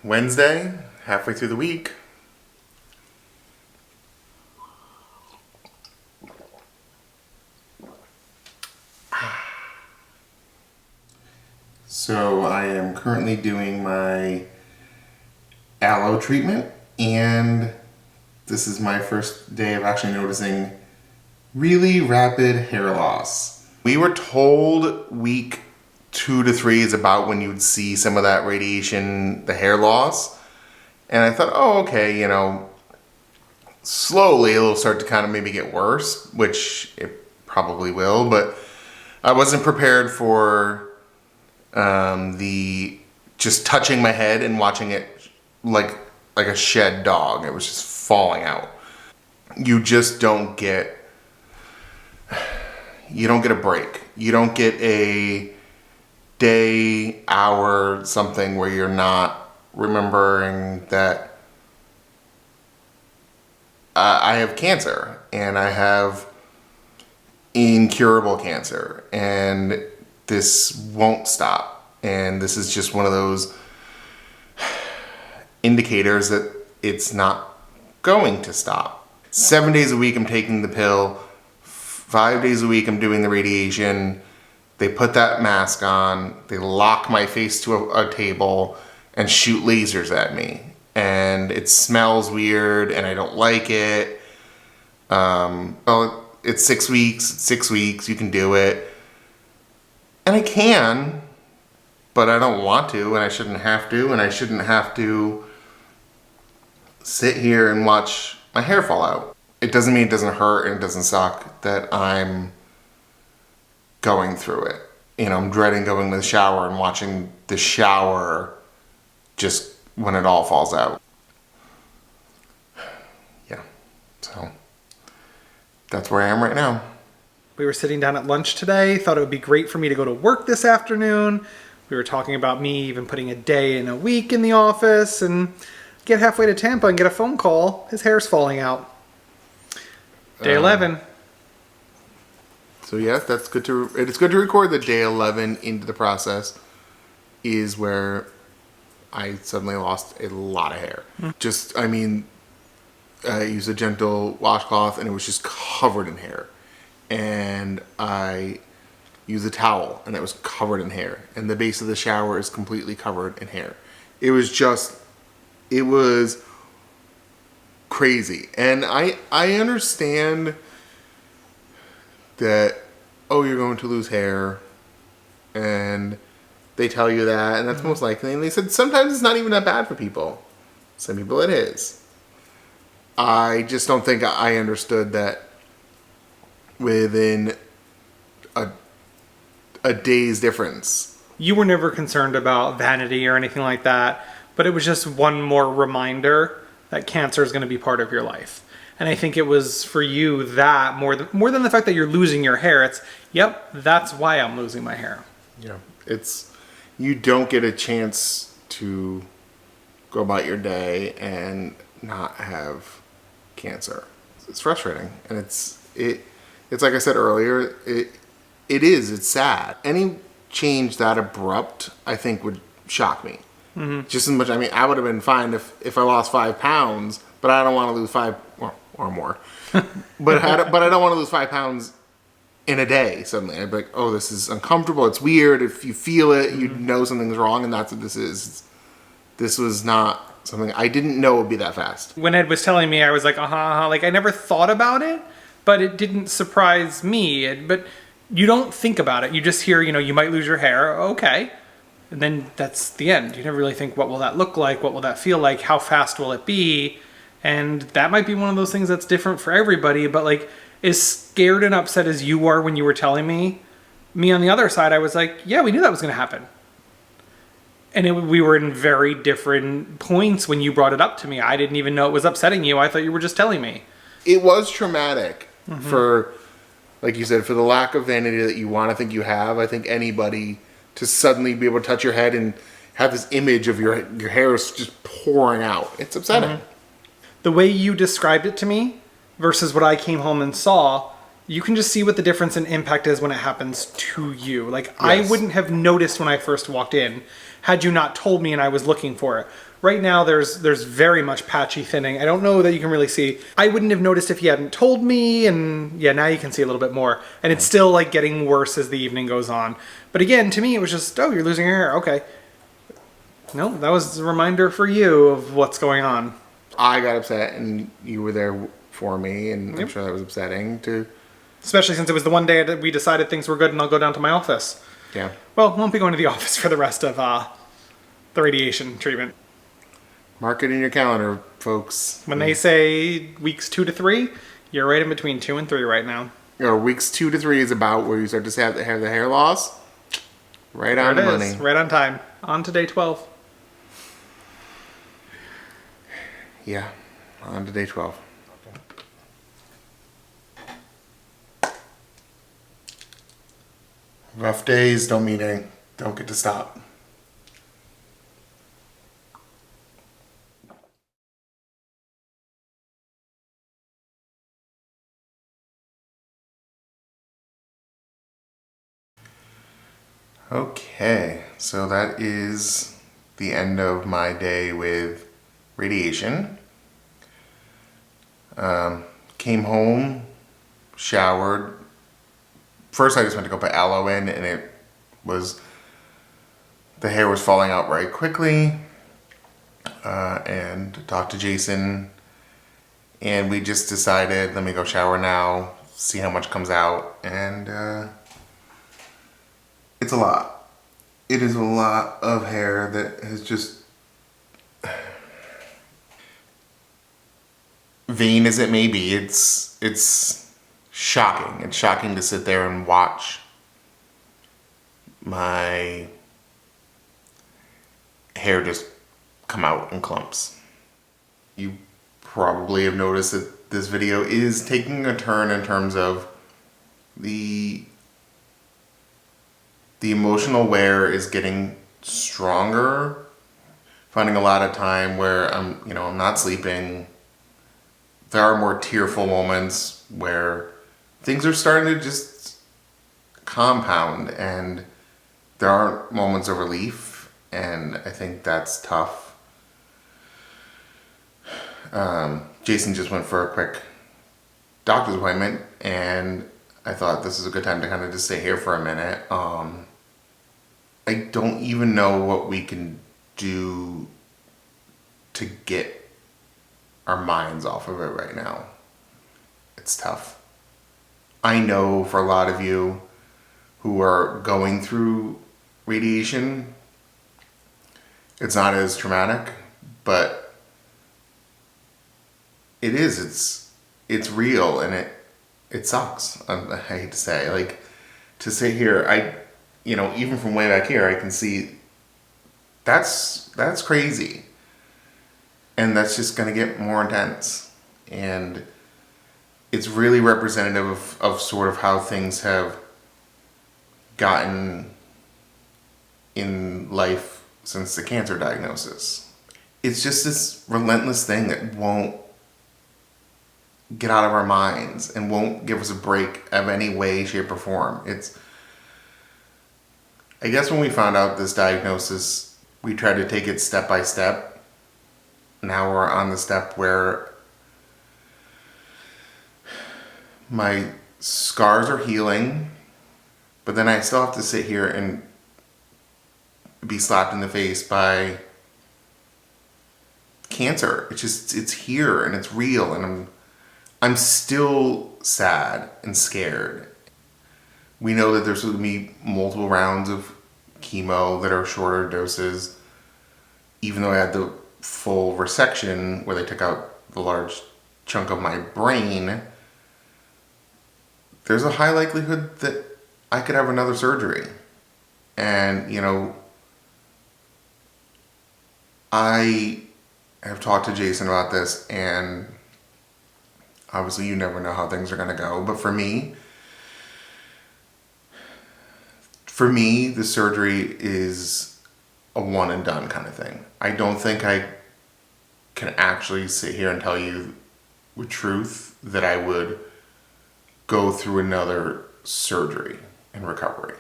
Wednesday, halfway through the week. So I am currently doing my aloe treatment, and this is my first day of actually noticing really rapid hair loss. We were told week 2 to 3 is about when you'd see some of that radiation, the hair loss. And I thought, oh, okay, you know, slowly it'll start to kind of maybe get worse, which it probably will, but I wasn't prepared for the just touching my head and watching it like a shed dog. It was just falling out. You just don't get a break. You don't get a day, hour, something where you're not remembering that I have cancer, and I have incurable cancer, and this won't stop. And this is just one of those indicators that it's not going to stop. 7 days a week I'm taking the pill. 5 days a week I'm doing the radiation. They put that mask on. They lock my face to a table and shoot lasers at me. And it smells weird and I don't like it. Well, it's 6 weeks. It's 6 weeks. You can do it. And I can, but I don't want to, and I shouldn't have to, and I shouldn't have to sit here and watch my hair fall out. It doesn't mean it doesn't hurt and it doesn't suck that I'm going through it. You know, I'm dreading going to the shower and watching the shower just when it all falls out. Yeah, so that's where I am right now. We were sitting down at lunch today, thought it would be great for me to go to work this afternoon. We were talking about me even putting a day in a week in the office, and get halfway to Tampa and get a phone call. His hair's falling out. Day 11. So yes, it's good to record that day 11 into the process is where I suddenly lost a lot of hair. I used a gentle washcloth and it was just covered in hair. And I used a towel and it was covered in hair. And the base of the shower is completely covered in hair. It was crazy. And I understand that, oh, you're going to lose hair. And they tell you that, and that's most likely. And they said sometimes it's not even that bad for people. Some people it is. I just don't think I understood that within a day's difference. You were never concerned about vanity or anything like that, but it was just one more reminder that cancer is going to be part of your life. And I think it was for you that more than the fact that you're losing your hair, it's, yep, that's why I'm losing my hair. Yeah, you don't get a chance to go about your day and not have cancer. It's frustrating, and it's like I said earlier, it's sad. Any change that abrupt, I think, would shock me. Mm-hmm. Just as much, I mean, I would have been fine if I lost 5 pounds, but I don't want to lose 5 or more. but I don't want to lose 5 pounds in a day suddenly. I'd be like, oh, this is uncomfortable. It's weird. If you feel it, you know something's wrong, and that's what this is. This was not something I didn't know would be that fast. When Ed was telling me, I was like, like I never thought about it, but it didn't surprise me. But you don't think about it. You just hear, you might lose your hair. Okay. And then that's the end. You never really think, what will that look like? What will that feel like? How fast will it be? And that might be one of those things that's different for everybody. But like, as scared and upset as you are when you were telling me on the other side, I was like, yeah, we knew that was going to happen. And we were in very different points when you brought it up to me. I didn't even know it was upsetting you. I thought you were just telling me. It was traumatic for, like you said, for the lack of vanity that you want to think you have. I think anybody to suddenly be able to touch your head and have this image of your hair just pouring out. It's upsetting. Mm-hmm. The way you described it to me versus what I came home and saw, you can just see what the difference in impact is when it happens to you. Like, yes. I wouldn't have noticed when I first walked in. had you not told me and I was looking for it. Right now, there's very much patchy thinning. I don't know that you can really see. I wouldn't have noticed if you hadn't told me, and yeah, now you can see a little bit more. And it's still like getting worse as the evening goes on. But again, to me, it was just, oh, you're losing your hair. Okay. No, that was a reminder for you of what's going on. I got upset, and you were there for me, and I'm Yep. sure that was upsetting too. Especially since it was the one day that we decided things were good and I'll go down to my office. Yeah. Well, won't be going to the office for the rest of the radiation treatment. Mark it in your calendar, folks. When they say weeks 2 to 3, you're right in between 2 and 3 right now. Or weeks 2 to 3 is about where you start to have the hair loss. Right on the There it money. is, right on time. On to day 12. Yeah, on to day 12. Rough days don't get to stop. Okay, so that is the end of my day with radiation. Came home, showered. First I just went to go put aloe in, and the hair was falling out very quickly. And talked to Jason, and we just decided, let me go shower now, see how much comes out, and it's a lot. It is a lot of hair that has just, vain as it may be, it's shocking. It's shocking to sit there and watch my hair just come out in clumps. You probably have noticed that this video is taking a turn in terms of the emotional wear is getting stronger. Finding a lot of time where I'm not sleeping. There are more tearful moments where things are starting to just compound, and there are moments of relief, and I think that's tough. Jason just went for a quick doctor's appointment, and I thought this is a good time to kind of just stay here for a minute. I don't even know what we can do to get our minds off of it right now. It's tough. I know for a lot of you who are going through radiation, it's not as traumatic, but it is. It's real, and it sucks. I hate to say, like, to sit here, even from way back here, I can see that's crazy, and that's just gonna get more intense, and it's really representative of sort of how things have gotten in life since the cancer diagnosis. It's just this relentless thing that won't get out of our minds and won't give us a break of any way, shape, or form. I guess when we found out this diagnosis, we tried to take it step by step. Now we're on the step where my scars are healing, but then I still have to sit here and be slapped in the face by cancer. It's here, and it's real, and I'm still sad and scared. We know that there's going to be multiple rounds of chemo that are shorter doses. Even though I had the full resection where they took out the large chunk of my brain, there's a high likelihood that I could have another surgery. And, I have talked to Jason about this, and obviously you never know how things are going to go. But for me, the surgery is a one and done kind of thing. I don't think I can actually sit here and tell you with truth that I would go through another surgery and recovery.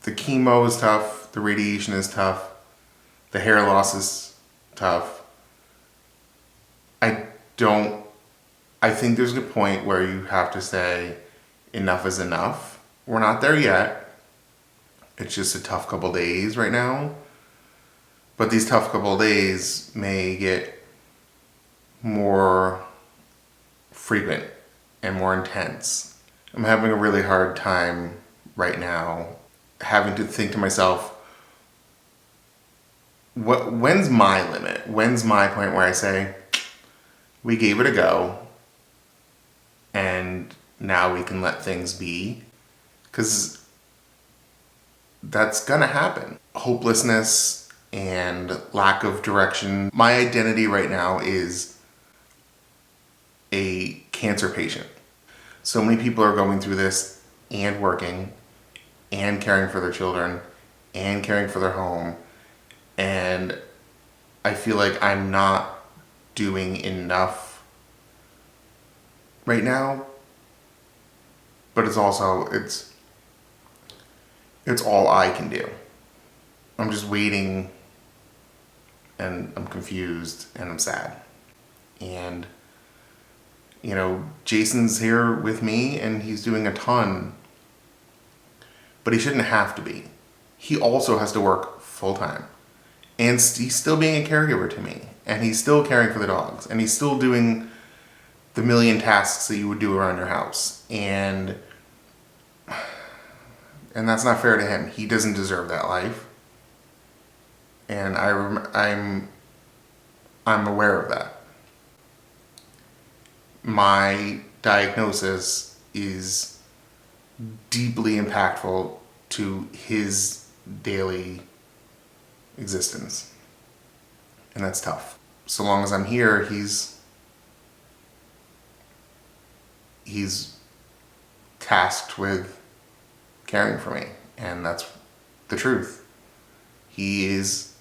The chemo is tough. The radiation is tough. The hair loss is tough. I think there's a point where you have to say enough is enough. We're not there yet. It's just a tough couple days right now. But these tough couple days may get more frequent and more intense. I'm having a really hard time right now having to think to myself, when's my limit? When's my point where I say, we gave it a go and now we can let things be? Because that's gonna happen. Hopelessness and lack of direction. My identity right now is a cancer patient. So many people are going through this and working and caring for their children and caring for their home. And I feel like I'm not doing enough right now. But it's also, it's all I can do. I'm just waiting and I'm confused and I'm sad. And, you know, Jason's here with me and he's doing a ton, but he shouldn't have to be. He also has to work full time. And he's still being a caregiver to me. And he's still caring for the dogs. And he's still doing the million tasks that you would do around your house. And that's not fair to him. He doesn't deserve that life. And I'm aware of that. My diagnosis is deeply impactful to his daily existence. And that's tough. So long as I'm here, he's tasked with caring for me. And that's the truth. He is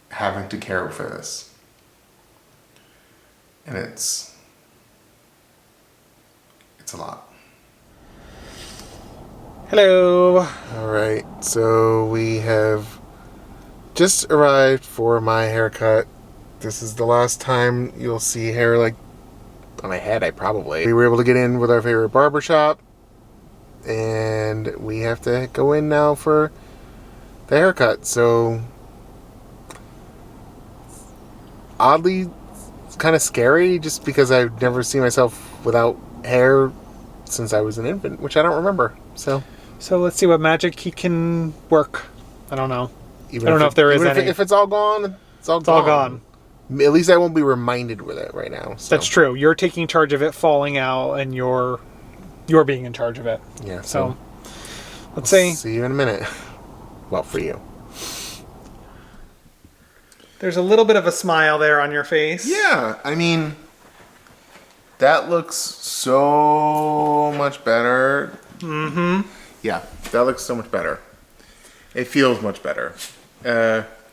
having to care for this. And it's a lot. Hello. All right, so we have just arrived for my haircut. This is the last time you'll see hair like on my head, we were able to get in with our favorite barbershop, and we have to go in now for the haircut. So oddly, it's kind of scary just because I've never seen myself without hair since I was an infant, which I don't remember. So let's see what magic he can work. I don't know. I don't know if there is any. If it's all gone, it's all gone. At least I won't be reminded with it right now. So. That's true. You're taking charge of it falling out, and you're being in charge of it. Yeah. So let's see. See you in a minute. Well, for you. There's a little bit of a smile there on your face. Yeah, I mean, that looks so much better. Mm-hmm. Yeah, that looks so much better. It feels much better.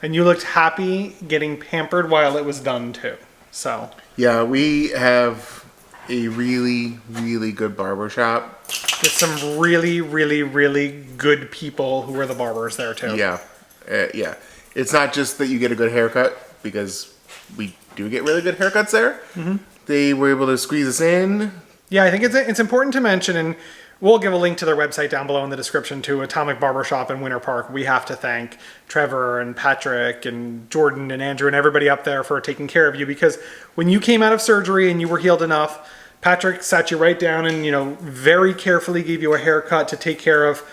And you looked happy getting pampered while it was done too. So yeah, we have a really, really good barbershop. with some really, really, really good people who are the barbers there too. Yeah, yeah. It's not just that you get a good haircut, because we do get really good haircuts there. Mm-hmm. They were able to squeeze us in. Yeah, I think it's important to mention, and we'll give a link to their website down below in the description, to Atomic Barbershop in Winter Park. We have to thank Trevor and Patrick and Jordan and Andrew and everybody up there for taking care of you, because when you came out of surgery and you were healed enough, Patrick sat you right down and, very carefully gave you a haircut to take care of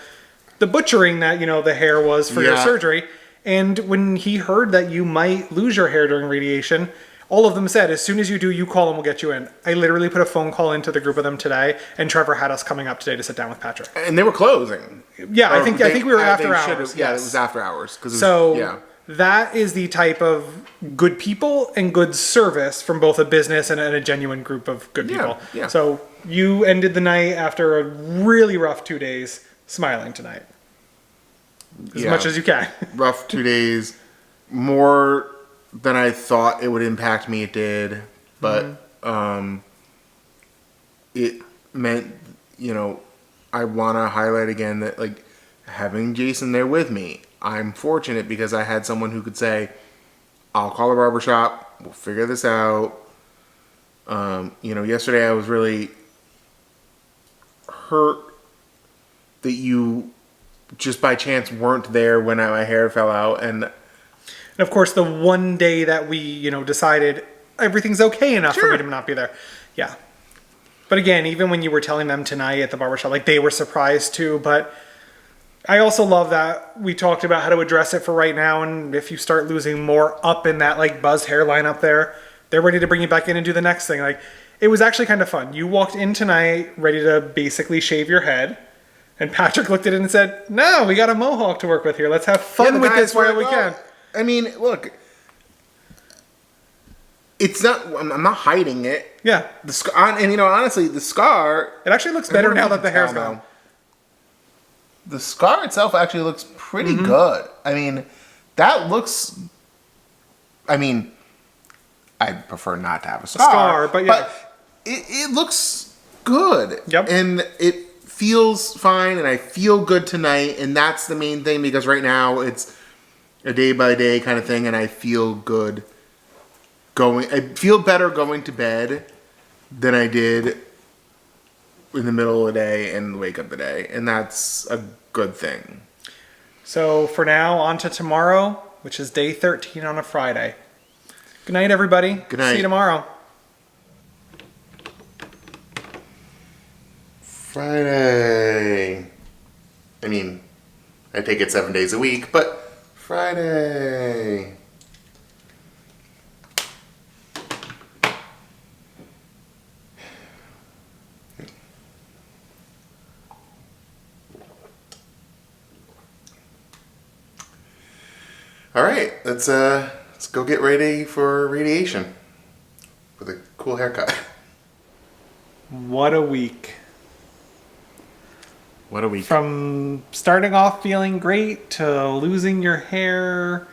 the butchering that, the hair was for your surgery. And when he heard that you might lose your hair during radiation, all of them said, as soon as you do, you call and we'll get you in. I literally put a phone call into the group of them today, and Trevor had us coming up today to sit down with Patrick. And they were closing. Yeah, I think we were after hours. Yeah, it was after hours. That is the type of good people and good service from both a business and a genuine group of good people. Yeah. So you ended the night after a really rough 2 days smiling tonight. As much as you can. Rough 2 days. More than I thought it would impact me, it did. But it meant, I want to highlight again that, having Jason there with me, I'm fortunate because I had someone who could say, I'll call a barbershop, we'll figure this out. Yesterday I was really hurt that you just by chance weren't there when my hair fell out. And of course, the one day that we, decided everything's okay enough for me to not be there. Yeah. But again, even when you were telling them tonight at the barbershop, like they were surprised too. But I also love that we talked about how to address it for right now. And if you start losing more up in that like buzzed hairline up there, they're ready to bring you back in and do the next thing. Like it was actually kind of fun. You walked in tonight ready to basically shave your head. And Patrick looked at it and said, no, we got a mohawk to work with here. Let's have fun with this while we can. I mean, look, it's not, I'm not hiding it. Yeah. Honestly, the scar. It actually looks better now that the hair's gone. The scar itself actually looks pretty good. I mean, that looks, I'd prefer not to have a scar. But yeah. But it looks good. Yep. And it feels fine, and I feel good tonight, and that's the main thing, because right now it's a day by day kind of thing, and I feel good I feel better going to bed than I did in the middle of the day and wake up the day, and that's a good thing. So for now, on to tomorrow, which is day 13 on a Friday. Good night, everybody. Good night. See you tomorrow. Friday. I take it 7 days a week, but Friday. All right, let's go get ready for radiation with a cool haircut. What a week. What a week. From starting off feeling great to losing your hair,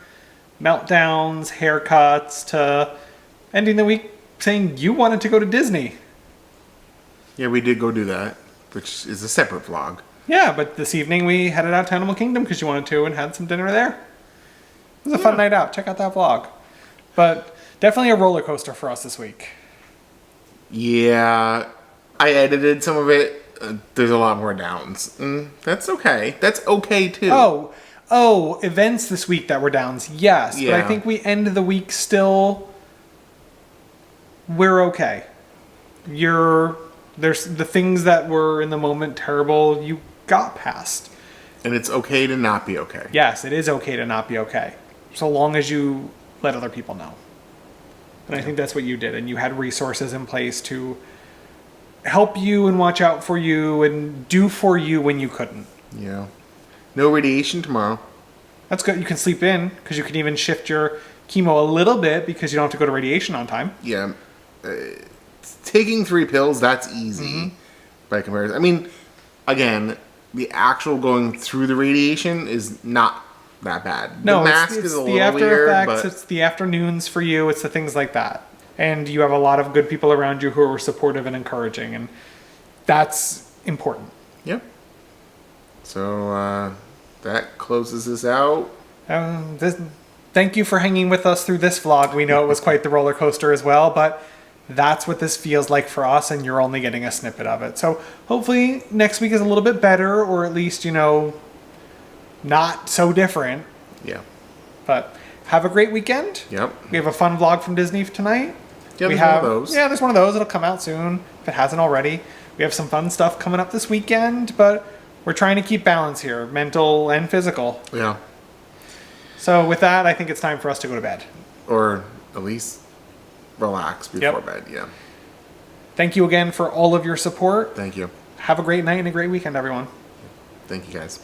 meltdowns, haircuts, to ending the week saying you wanted to go to Disney. Yeah, we did go do that, which is a separate vlog. Yeah, but this evening we headed out to Animal Kingdom because you wanted to and had some dinner there. It was a fun night out. Check out that vlog. But definitely a roller coaster for us this week. Yeah, I edited some of it. There's a lot more downs. That's okay. That's okay too. Oh, events this week that were downs. Yes, Yeah. but I think we end the week still. We're okay. There's the things that were in the moment terrible. You got past. And it's okay to not be okay. Yes, it is okay to not be okay, so long as you let other people know. And I think that's what you did, and you had resources in place to help you and watch out for you and do for you when you couldn't. Yeah. No radiation tomorrow. That's good. You can sleep in because you can even shift your chemo a little bit because you don't have to go to radiation on time. Yeah. Taking 3 pills, that's easy by comparison. Again, the actual going through the radiation is not that bad. No, the mask it's is a the little after weird, effects. but It's the afternoons for you. It's the things like that. And you have a lot of good people around you who are supportive and encouraging, and that's important. Yep. So that closes us out. Thank you for hanging with us through this vlog. We know it was quite the roller coaster as well, but that's what this feels like for us, and you're only getting a snippet of it. So hopefully next week is a little bit better, or at least, not so different. Yeah. But have a great weekend. Yep. We have a fun vlog from Disney tonight. Yeah, there's one of those. Yeah, there's one of those. It'll come out soon if it hasn't already. We have some fun stuff coming up this weekend, but we're trying to keep balance here, mental and physical. Yeah. So with that, I think it's time for us to go to bed. Or at least relax before bed. Yeah. Thank you again for all of your support. Thank you. Have a great night and a great weekend, everyone. Thank you, guys.